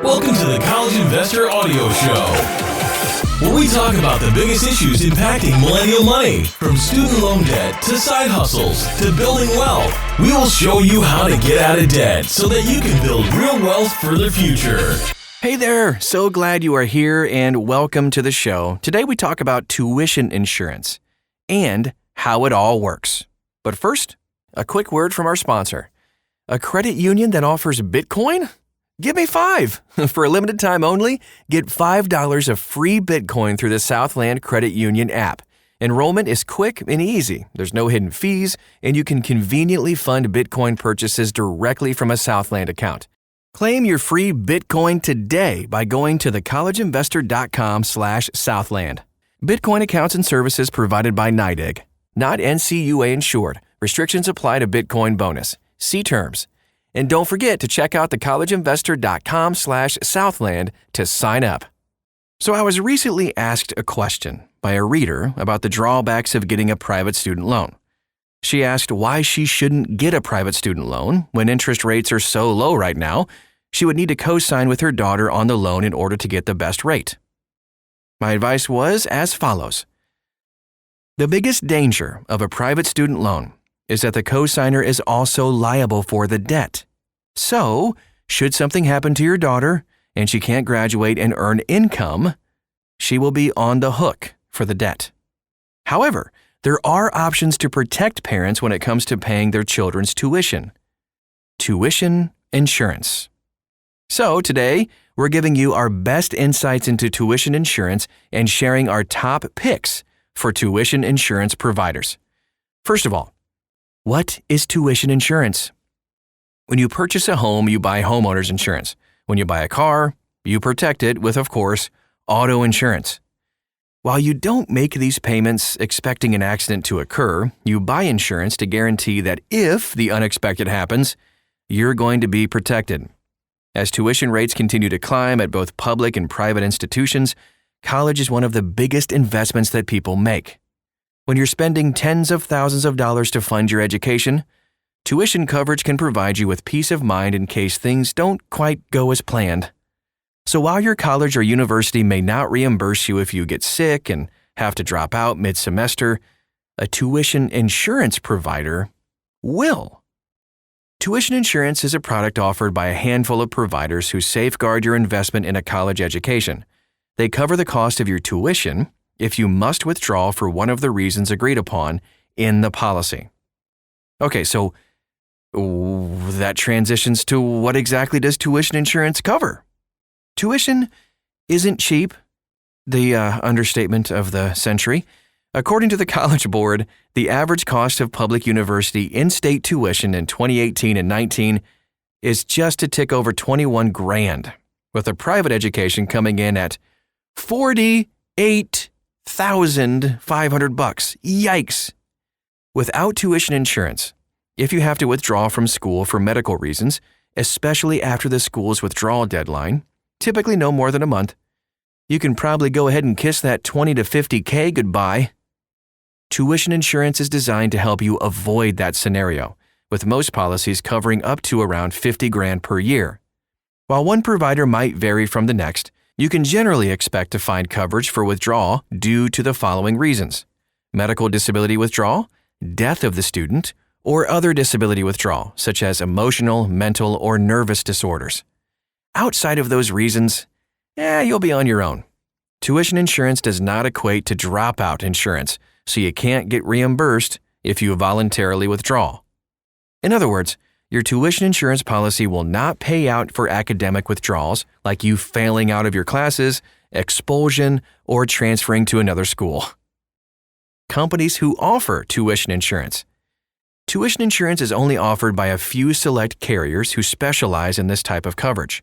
Welcome to the College Investor Audio Show, where we talk about the biggest issues impacting millennial money, from student loan debt to side hustles to building wealth. We will show you how to get out of debt so that you can build real wealth for the future. Hey there, so glad you are here and welcome to the show. Today we talk about tuition insurance and how it all works. But first, a quick word from our sponsor. A credit union that offers Bitcoin? Give me 5. For a limited time only, get $5 of free Bitcoin through the Southland Credit Union app. Enrollment is quick and easy. There's no hidden fees, and you can conveniently fund Bitcoin purchases directly from a Southland account. Claim your free Bitcoin today by going to thecollegeinvestor.com/Southland. Bitcoin accounts and services provided by NYDIG. Not NCUA insured. Restrictions apply to Bitcoin bonus. See terms. And don't forget to check out thecollegeinvestor.com/Southland to sign up. So I was recently asked a question by a reader about the drawbacks of getting a private student loan. She asked why she shouldn't get a private student loan when interest rates are so low right now. She would need to co-sign with her daughter on the loan in order to get the best rate. My advice was as follows. The biggest danger of a private student loan is that the cosigner is also liable for the debt. So, should something happen to your daughter and she can't graduate and earn income, she will be on the hook for the debt. However, there are options to protect parents when it comes to paying their children's tuition. Tuition insurance. So today, we're giving you our best insights into tuition insurance and sharing our top picks for tuition insurance providers. First of all, what is tuition insurance? When you purchase a home, you buy homeowner's insurance. When you buy a car, you protect it with, of course, auto insurance. While you don't make these payments expecting an accident to occur, you buy insurance to guarantee that if the unexpected happens, you're going to be protected. As tuition rates continue to climb at both public and private institutions, college is one of the biggest investments that people make. When you're spending tens of thousands of dollars to fund your education, tuition coverage can provide you with peace of mind in case things don't quite go as planned. So while your college or university may not reimburse you if you get sick and have to drop out mid-semester, a tuition insurance provider will. Tuition insurance is a product offered by a handful of providers who safeguard your investment in a college education. They cover the cost of your tuition if you must withdraw for one of the reasons agreed upon in the policy. Okay, so that transitions to what exactly does tuition insurance cover? Tuition isn't cheap, the understatement of the century. According to the College Board, the average cost of public university in-state tuition in 2018 and 19 is just a tick over $21,000, with a private education coming in at $48,500. Yikes! Without tuition insurance, if you have to withdraw from school for medical reasons, especially after the school's withdrawal deadline, typically no more than a month, you can probably go ahead and kiss that $20,000 to $50,000 goodbye. Tuition insurance is designed to help you avoid that scenario, with most policies covering up to around $50,000 per year. While one provider might vary from the next, you can generally expect to find coverage for withdrawal due to the following reasons: medical disability withdrawal, death of the student, or other disability withdrawal, such as emotional, mental, or nervous disorders. Outside of those reasons, you'll be on your own. Tuition insurance does not equate to dropout insurance, so you can't get reimbursed if you voluntarily withdraw. In other words, your tuition insurance policy will not pay out for academic withdrawals like you failing out of your classes, expulsion, or transferring to another school. Companies who offer tuition insurance. Tuition insurance is only offered by a few select carriers who specialize in this type of coverage.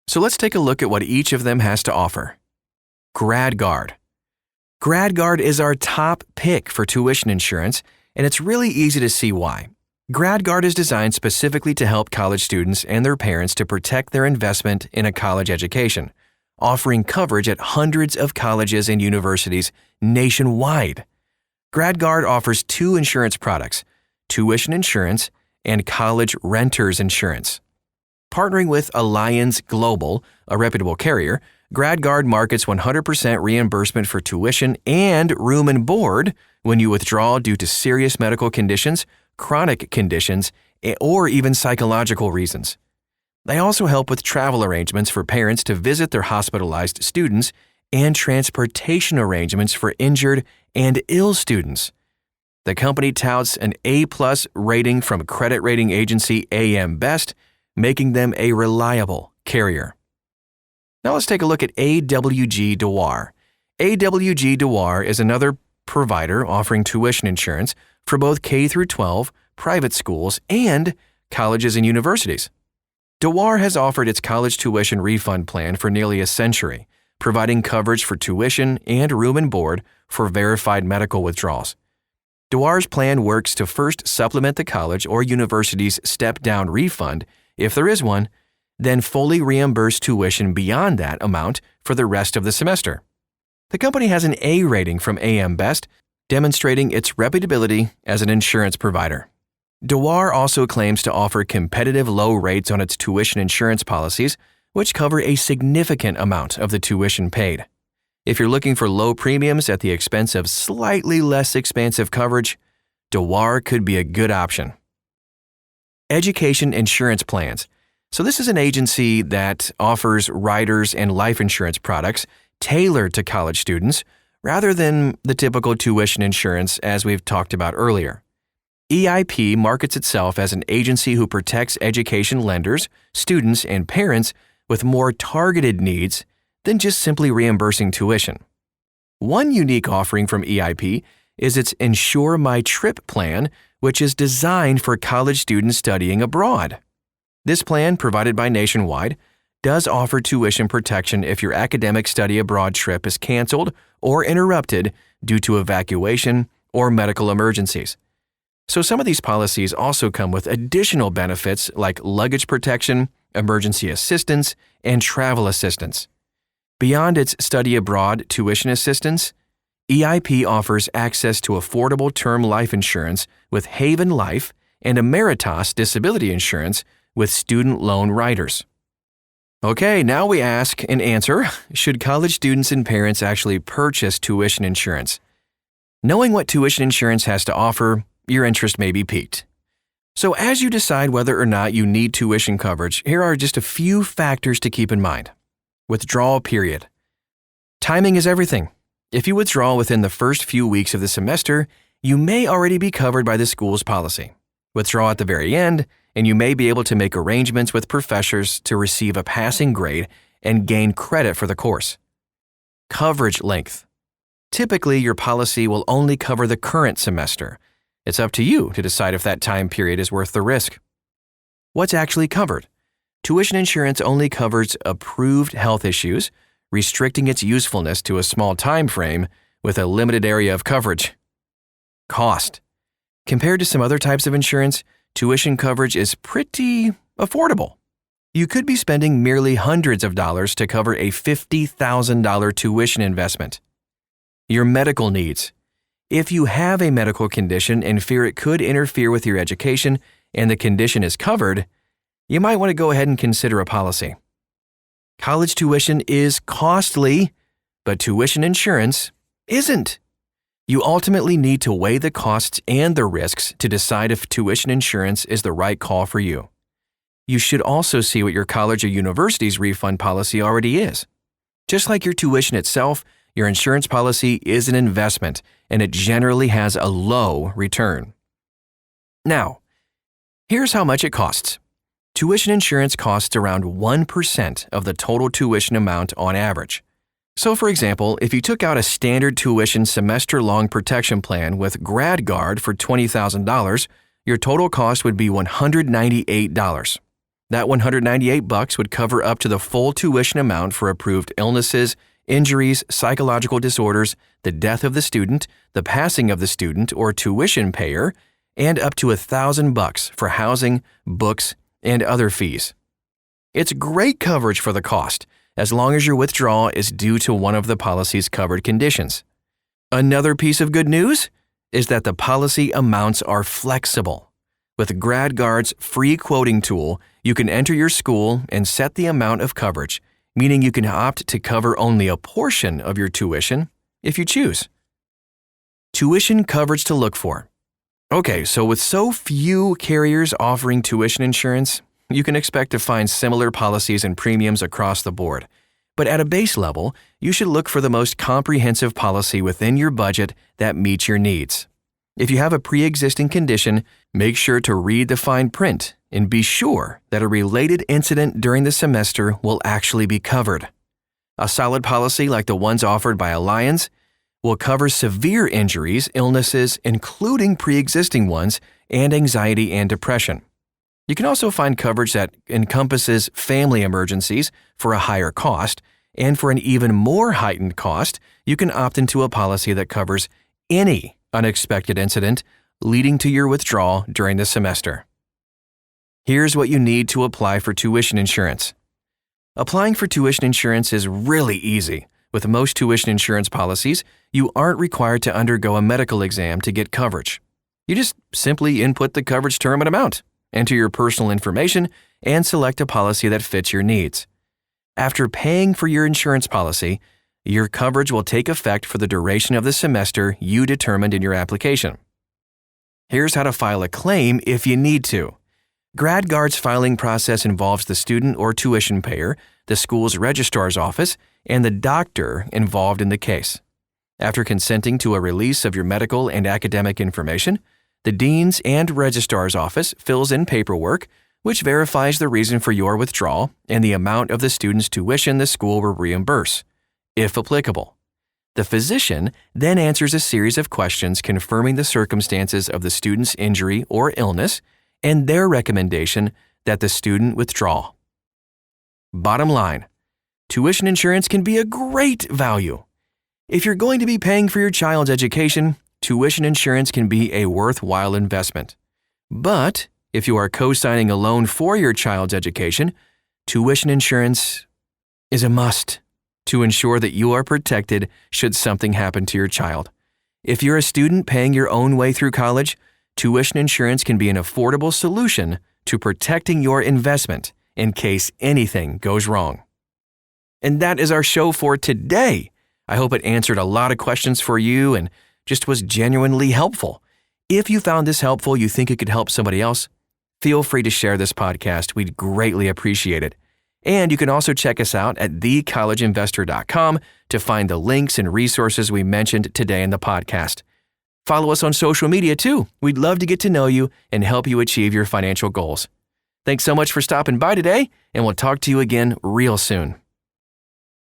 So let's take a look at what each of them has to offer. GradGuard. GradGuard is our top pick for tuition insurance, and it's really easy to see why. GradGuard is designed specifically to help college students and their parents to protect their investment in a college education, offering coverage at hundreds of colleges and universities nationwide. GradGuard offers 2 insurance products, tuition insurance and college renter's insurance. Partnering with Alliance Global, a reputable carrier, GradGuard markets 100% reimbursement for tuition and room and board when you withdraw due to serious medical conditions, chronic conditions, or even psychological reasons. They also help with travel arrangements for parents to visit their hospitalized students and transportation arrangements for injured and ill students. The company touts an A+ rating from credit rating agency AM Best, making them a reliable carrier. Now let's take a look at AWG Dewar. AWG Dewar is another provider offering tuition insurance for both K through 12, private schools, and colleges and universities. Dewar has offered its college tuition refund plan for nearly a century, providing coverage for tuition and room and board for verified medical withdrawals. Dewar's plan works to first supplement the college or university's step-down refund, if there is one, then fully reimburse tuition beyond that amount for the rest of the semester. The company has an A rating from AM Best, demonstrating its reputability as an insurance provider. Dewar also claims to offer competitive low rates on its tuition insurance policies, which cover a significant amount of the tuition paid. If you're looking for low premiums at the expense of slightly less expansive coverage, Dewar could be a good option. Education Insurance Plans. So this is an agency that offers riders and life insurance products tailored to college students rather than the typical tuition insurance as we've talked about earlier. EIP markets itself as an agency who protects education lenders, students, and parents with more targeted needs than just simply reimbursing tuition. One unique offering from EIP is its Insure My Trip plan, which is designed for college students studying abroad. This plan, provided by Nationwide, does offer tuition protection if your academic study abroad trip is canceled or interrupted due to evacuation or medical emergencies. So some of these policies also come with additional benefits like luggage protection, emergency assistance, and travel assistance. Beyond its study abroad tuition assistance, EIP offers access to affordable term life insurance with Haven Life and Emeritus disability insurance with student loan riders. Okay, now we ask and answer, should college students and parents actually purchase tuition insurance? Knowing what tuition insurance has to offer, your interest may be piqued. So as you decide whether or not you need tuition coverage, here are just a few factors to keep in mind. Withdrawal period. Timing is everything. If you withdraw within the first few weeks of the semester, you may already be covered by the school's policy. Withdraw at the very end, and you may be able to make arrangements with professors to receive a passing grade and gain credit for the course. Coverage length. Typically, your policy will only cover the current semester. It's up to you to decide if that time period is worth the risk. What's actually covered? Tuition insurance only covers approved health issues, restricting its usefulness to a small time frame with a limited area of coverage. Cost. Compared to some other types of insurance, tuition coverage is pretty affordable. You could be spending merely hundreds of dollars to cover a $50,000 tuition investment. Your medical needs. If you have a medical condition and fear it could interfere with your education and the condition is covered, you might want to go ahead and consider a policy. College tuition is costly, but tuition insurance isn't. You ultimately need to weigh the costs and the risks to decide if tuition insurance is the right call for you. You should also see what your college or university's refund policy already is. Just like your tuition itself, your insurance policy is an investment, and it generally has a low return. Now, here's how much it costs. Tuition insurance costs around 1% of the total tuition amount on average. So for example, if you took out a standard tuition semester-long protection plan with GradGuard for $20,000, your total cost would be $198. That $198 would cover up to the full tuition amount for approved illnesses, injuries, psychological disorders, the death of the student, the passing of the student or tuition payer, and up to $1,000 for housing, books, and other fees. It's great coverage for the cost, as long as your withdrawal is due to one of the policy's covered conditions. Another piece of good news is that the policy amounts are flexible. With GradGuard's free quoting tool, you can enter your school and set the amount of coverage, meaning you can opt to cover only a portion of your tuition if you choose. Tuition coverage to look for. Okay, so with so few carriers offering tuition insurance, you can expect to find similar policies and premiums across the board. But at a base level, you should look for the most comprehensive policy within your budget that meets your needs. If you have a pre-existing condition, make sure to read the fine print and be sure that a related incident during the semester will actually be covered. A solid policy like the ones offered by Alliance will cover severe injuries, illnesses, including pre-existing ones, and anxiety and depression. You can also find coverage that encompasses family emergencies for a higher cost, and for an even more heightened cost, you can opt into a policy that covers any unexpected incident leading to your withdrawal during the semester. Here's what you need to apply for tuition insurance. Applying for tuition insurance is really easy. With most tuition insurance policies, you aren't required to undergo a medical exam to get coverage. You just simply input the coverage term and amount, enter your personal information, and select a policy that fits your needs. After paying for your insurance policy, your coverage will take effect for the duration of the semester you determined in your application. Here's how to file a claim if you need to. GradGuard's filing process involves the student or tuition payer, the school's registrar's office, and the doctor involved in the case. After consenting to a release of your medical and academic information, the dean's and registrar's office fills in paperwork which verifies the reason for your withdrawal and the amount of the student's tuition the school will reimburse, if applicable. The physician then answers a series of questions confirming the circumstances of the student's injury or illness and their recommendation that the student withdraw. Bottom line, tuition insurance can be a great value. If you're going to be paying for your child's education, tuition insurance can be a worthwhile investment. But if you are co-signing a loan for your child's education, tuition insurance is a must to ensure that you are protected should something happen to your child. If you're a student paying your own way through college, tuition insurance can be an affordable solution to protecting your investment in case anything goes wrong. And that is our show for today. I hope it answered a lot of questions for you and just was genuinely helpful. If you found this helpful, you think it could help somebody else, feel free to share this podcast. We'd greatly appreciate it. And you can also check us out at thecollegeinvestor.com to find the links and resources we mentioned today in the podcast. Follow us on social media too. We'd love to get to know you and help you achieve your financial goals. Thanks so much for stopping by today, and we'll talk to you again real soon.